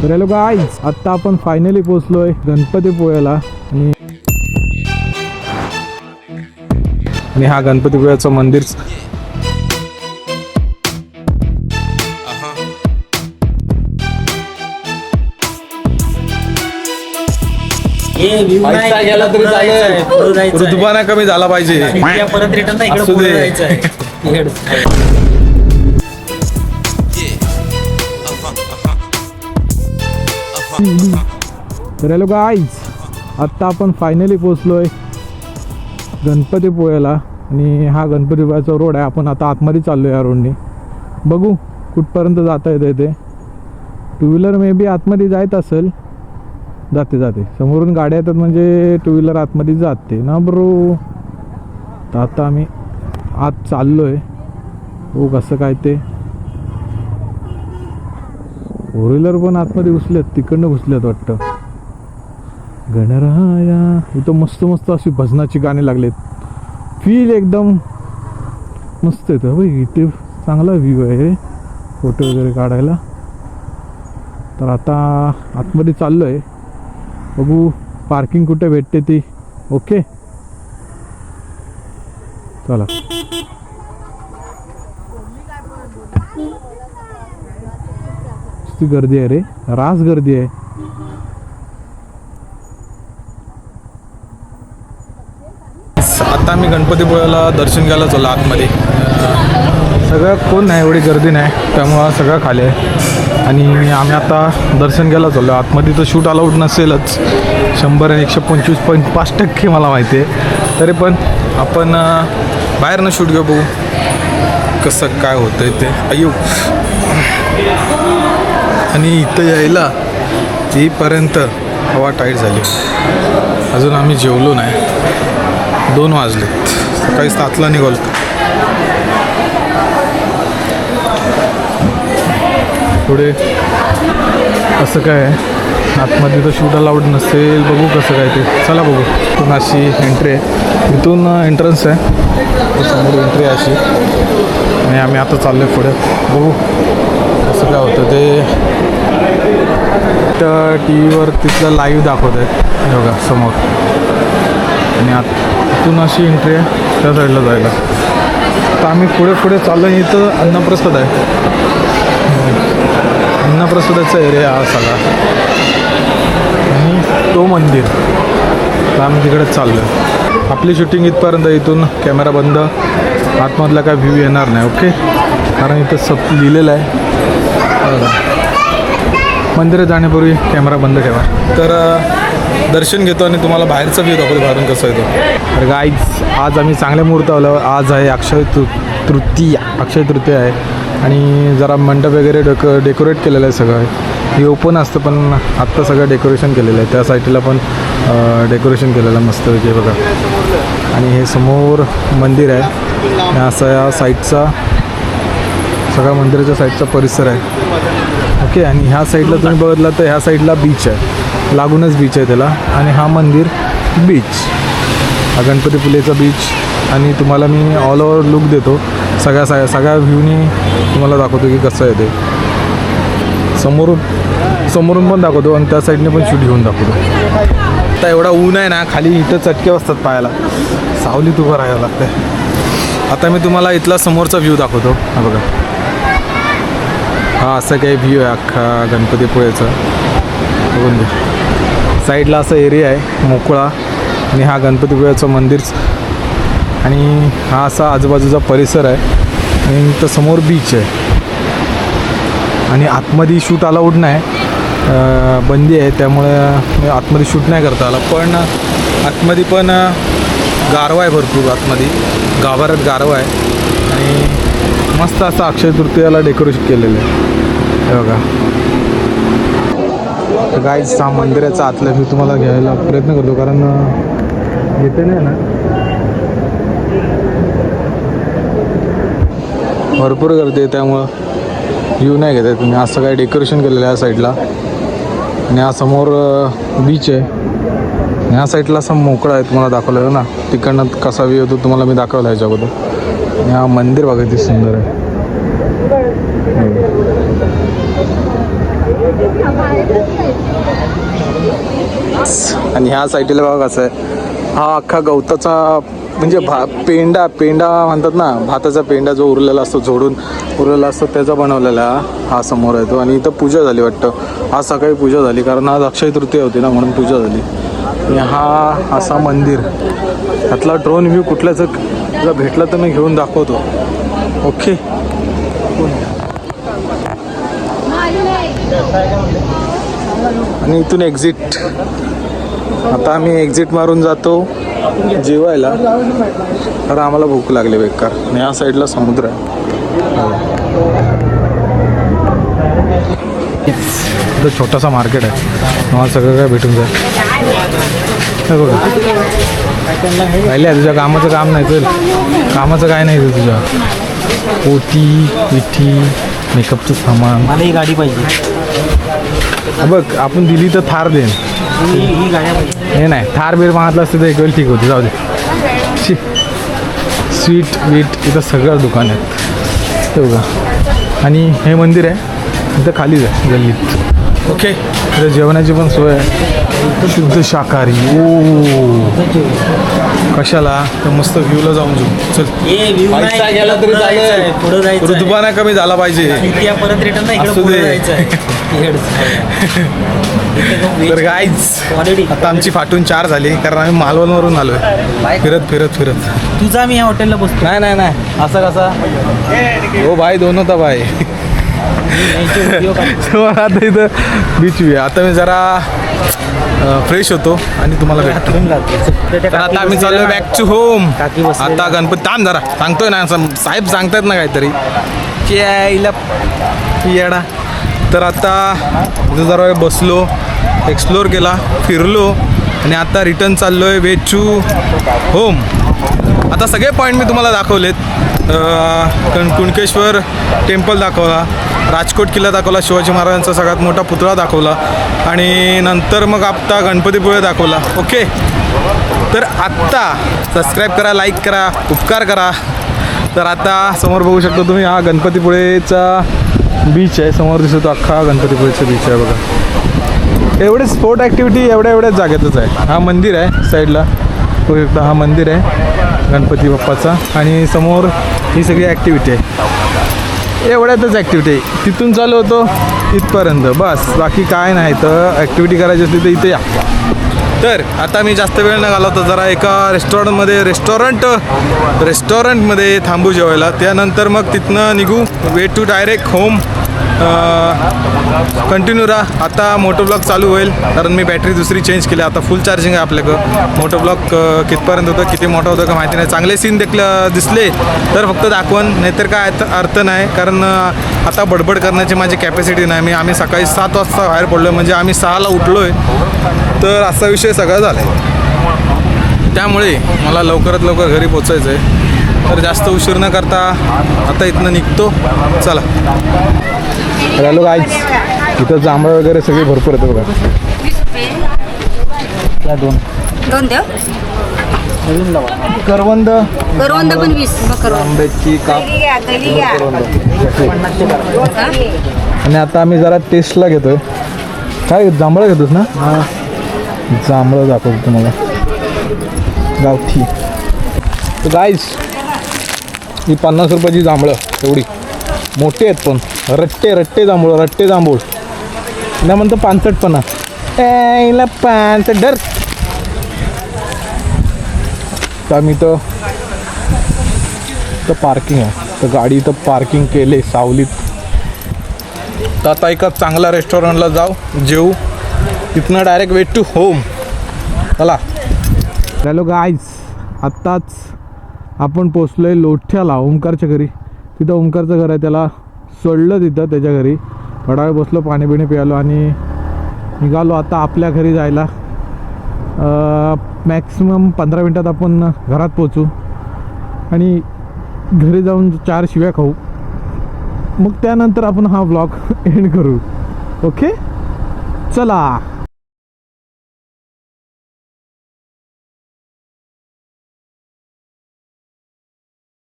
तर hello guys, आत्ता आपण फायनली पोहोचलोय गणपतीपुळ्याला आणि हा गणपतीपुळ्याचं मंदिर गेला तरी चालेल, ऋतुपाना कमी झाला पाहिजे. परत रिटर्न असू दे. तर हॅलो गाईज, आत्ता आपण फायनली पोहोचलोय गणपतीपुळ्याला आणि हा गणपतीपुळ्याचा रोड आहे. आपण आता आतमध्ये चाललोय या रोडने. बघू कुठपर्यंत जाता येते ते. टू व्हीलर मे बी आतमध्ये जात असेल, जाते समोरून गाड्या येतात म्हणजे टू व्हीलर आतमध्ये जाते ना ब्रो. तर आता आम्ही आत चाललोय. हो कसं काय ते फोर व्हीलर पण आतमध्ये घुसलेत, तिकडनं घुसलेत वाटतं. गणराया इथं मस्त मस्त अशी भजनाची गाणी लागलेत. फील एकदम मस्त येतं भाई. इथे चांगला व्ह्यू आहे फोटो वगैरे काढायला. तर आता आतमध्ये चाललो आहे. बघू पार्किंग कुठे भेटते ती. ओके चला. गर्दी आहे रे, रास गर्दी आहे. आता मी गणपतीपुळ्याला दर्शन घ्यायला चाललो आतमध्ये. सगळं कोण नाही, एवढी गर्दी नाही, त्यामुळं सगळं खाली आहे. आणि आम्ही आता दर्शन घ्यायला चाललो आतमध्ये. तर शूट अलाउड नसेलच, 100 आणि 125.5% मला माहिती आहे. तरी पण आपण बाहेरनं शूट घेऊ, बघू कसं काय होतं आहे ते. अय्यो, आणि इथं यायला येईपर्यंत हवा टाईट झाली. अजून आम्ही जेवलो नाही. 2 वाजलेत. सकाळी 7ला निघालो. पुढे असं काय आहे आतमध्ये, तर शूट अलाउड नसेल. बघू कसं काय ते. चला बघू. इथून अशी एंट्री आहे, इथून एंट्रन्स आहे, समोर एंट्री आहे अशी. आणि आम्ही आता चाललो आहे पुढे. बघू कसं काय होतं ते. तर टी व्हीवर तिथलं लाईव्ह दाखवत आहेत बघा समोर. आणि इथून अशी एंट्री आहे त्या साईडला जायला. तर आम्ही पुढे चाललो. इथं अन्नप्रसाद आहे. अन्नप्रसादाचा एरिया हा सगळा आणि तो मंदिर. तर आम्ही तिकडेच चाललो आहे. आपली शूटिंग इथपर्यंत. इथून कॅमेरा बंद, आतमधला काय व्ह्यू येणार नाही. ओके, कारण इथं सब लिहिलेलं आहे. मंदिरात जाण्यापूर्वी कॅमेरा बंद ठेवा. तर दर्शन घेतो आणि तुम्हाला बाहेरचा व्ह्यू दाखवतो, बाहेरून कसं येतो. तर गाईज, आज आम्ही चांगल्या मुहूर्त आलो. आज आहे अक्षय तृतीया आहे. आणि जरा मंडप वगैरे डेकोरेट केलेलं आहे सगळं. हे ओपन असतं पण आत्ता सगळं डेकोरेशन केलेलं आहे. त्या साईडला पण डेकोरेशन केलेलं आहे मस्त वगैरे बघा. आणि हे समोर मंदिर आहे. असा या साईडचा सगळा मंदिराच्या साईडचा परिसर आहे. ओके, आणि ह्या साईडला तुम्ही बघितलं तर ह्या साईडला बीच आहे, लागूनच बीच आहे त्याला. आणि हा मंदिर बीच, हा गणपतीपुळेचा बीच. आणि तुम्हाला मी ऑल ओव्हर लुक देतो, सगळ्या व्ह्यूनी तुम्हाला दाखवतो की कसं आहे ते. समोरून पण दाखवतो आणि त्या साईडने पण शूट घेऊन दाखवतो. आता एवढा ऊन आहे ना, खाली इथं चटके बसतात पायाला, सावलीत उभं राहायला लागतं. आता मी तुम्हाला इथला समोरचा व्ह्यू दाखवतो. हा बघा, हा असं काही व्ह्यू आहे अख्खा गणपतीपुळेचा. बघून घ्या. साईडला असा एरिया आहे मोकळा. आणि हा गणपतीपुळेचं मंदिर. आणि हा असा आजूबाजूचा परिसर आहे. आणि इथं समोर बीच आहे. आणि आतमध्ये शूट अलाउड नाही, बंदी आहे, त्यामुळे आतमध्ये शूट नाही करता आला. पण आतमध्ये पण गारवा आहे भरपूर. आतमध्ये गाभाऱ्यात गारवा आहे. आणि मस्त असं अक्षय तृतीयाला डेकोरेशन केलेलं आहे हे बघा. तर गाईज, हा मंदिराचा आतला व्ह्यू तुम्हाला घ्यायला प्रयत्न करतो, कारण येते नाही ना, भरपूर गर्दी आहे, त्यामुळं व्ह्यू नाही घेत आहे तुम्ही. असं काही डेकोरेशन केलेलं आहे या साईडला. आणि हा समोर बीच आहे. ह्या साईडला असं मोकळा आहे, तुम्हाला दाखवलेलं ना. तिकडनं कसा व्ह्यू होतो तुम्हाला मी दाखवला ह्याच्या अगोदर. आणि हा मंदिर बघा किती सुंदर आहे. आणि ह्या साईडला बघा कसं आहे, हा अख्खा गवताचा म्हणजे पेंडा म्हणतात ना, भाताचा पेंडा जो उरलेला असतो, झोडून उरलेला असतो त्याचा बनवलेला हा समोर आहे तो. आणि इथं पूजा झाली वाटतं, आज सकाळी पूजा झाली कारण आज अक्षय तृतीया होती ना, म्हणून पूजा झाली. आणि हा असा मंदिर, ह्यातला ड्रोन व्ह्यू कुठल्याच जर भेटला तर मी घेऊन दाखवतो. ओके. आणि इथून एक्झिट, आता आम्ही एक्झिट मारून जातो जेवायला, तर आम्हाला भूक लागली बेकार. आणि या साईडला समुद्र आहे. इथं छोटासा मार्केट आहे, मला सगळं काय भेटून जाईल. हे बघा, पहिले तुझ्या कामाचं काम नाही, चल कामाचं काय नाही तुझ्या, पोती विठी मेकअपचं सामान. मला ही गाडी पाहिजे. बघ आपण दिली तर थार देईन, ही गाड्या पाहिजे. हे नाही थार बीर मागितलं असतं तर एक वेळ ठीक होती, जाऊ दे. स्वीट वीट इथं सगळं दुकान आहेत ते बघा. आणि हे मंदिर आहे इथं खालीच आहे गल्लीत. ओके. इथं जेवणाची पण सोय आहे, शुद्ध शाकाहारी. ओ कशाला तर मस्त व्ह्यूला जाऊन जाऊ. चल पैसा गेला तरी चालेल, पुढे जायचं. ऋतुपाना कमी झाला पाहिजे. इथे परत रिटर्न नाही, इकडे असू पुढे दे. जायचं आहे. तर गाईज ऑलरेडी आता आमची फाटून 4 झाली कारण आम्ही मालवणवरून आलो आहे, फिरत. तुझा मी या हॉटेलला बसतो. नाही असं कसा हो भाई, दोन होता भाई. आता इथं बीच व्ह्यू. आता मी जरा फ्रेश होतो आणि तुम्हाला भेटतो. तर आता आम्ही चाललो बॅक टू होम. काकी बसलेली. आता गणपती थांब जरा, सांगतोय ना, साहेब सांगतायत ना काहीतरी यायला येडा. तर आता इथं जरा बसलो, एक्सप्लोर केला, फिरलो आणि आता रिटर्न चाललो आहे वे टू होम. आता सगळे पॉईंट मी तुम्हाला दाखवलेत. कुणकेश्वर टेम्पल दाखवला, राजकोट किल्ला दाखवला, शिवाजी महाराजांचा सगळ्यात मोठा पुतळा दाखवला आणि नंतर मग आता गणपतीपुळे दाखवला. ओके. तर आत्ता सबस्क्राईब करा, लाईक करा, उपकार करा. तर आता समोर बघू शकता तुम्ही, हा गणपतीपुळेचा बीच आहे, समोर दिसतो अख्खा गणपतीपुळेचा बीच आहे बघा. एवढे स्पोर्ट ॲक्टिव्हिटी एवढ्याच जागेतच आहे. हा मंदिर आहे साईडला बघू शकता, हा मंदिर आहे गणपती बाप्पाचा आणि समोर ही सगळी ॲक्टिव्हिटी आहे. एवढ्यातच ॲक्टिव्हिटी आहे, तिथून चालू होतो इथपर्यंत बस, बाकी काय नाही. तर ॲक्टिव्हिटी करायची असली तर इथे या. तर आता मी जास्त वेळ न घालवतो, जरा एका रेस्टॉरंटमध्ये थांबू जेवायला, त्यानंतर मग तिथनं निघू way to direct home. Continue राहा. आता मोटो ब्लॉग चालू होईल कारण मी बॅटरी दुसरी चेंज केली, आता फुल चार्जिंग आहे आपल्याकडं. मोटो ब्लॉग कितपर्यंत होतं, किती मोठं होतं का माहिती नाही. चांगले सीन दिसले तर फक्त दाखवून, नाहीतर काय अर्थ नाही. कारण आता बडबड करण्याची माझी कॅपॅसिटी नाही. आम्ही सकाळी 7 वाजता बाहेर पडलो, म्हणजे आम्ही 6ला उठलो आहे. तर असा विषय सगळा झाला आहे, त्यामुळे मला लवकरात लवकर घरी पोचायचं आहे. तर जास्त उशीर न करता आता इथनं निघतो. चला. हॅलो गाईज, इथं जांभळं वगैरे सगळे भरपूर येतं बघा. त्या दोन देव करवंद पण 20 आंब्याची काप आणि आता आम्ही जरा टेस्टला घेतोय. काय जांभळं घेतोस ना? हां, जांभळं दाखवतो तुम्हाला गावठी. तर गाईज ही 50 रुपयाची जांभळं, एवढी मोठी आहेत पण रट्टे जांभूळ ना म्हणतो. पानसटपणा यायला पानसट डर. तर आम्ही तर पार्किंग आहे, तर गाडी इथं पार्किंग केले सावलीत. तर आता एका चांगल्या रेस्टॉरंटला जाऊ, जेऊ, तिथनं डायरेक्ट वे टू होम. चला. हॅलो गाईज, आत्ताच आपण पोचलो आहे लोठ्याला, ओंकारच्या घरी. तिथं ओंकारचं घर आहे, त्याला सोडलं तिथं त्याच्या घरी. थोडा वेळ बसलो, पाणी बिणी प्यालो आणि निघालो आता आपल्या घरी जायला. मॅक्सिमम 15 मिनटात आपण घरात पोचू आणि घरी जाऊन 4 शिव्या खाऊ. मग त्यानंतर आपण हा व्लॉग एंड करू. ओके, चला.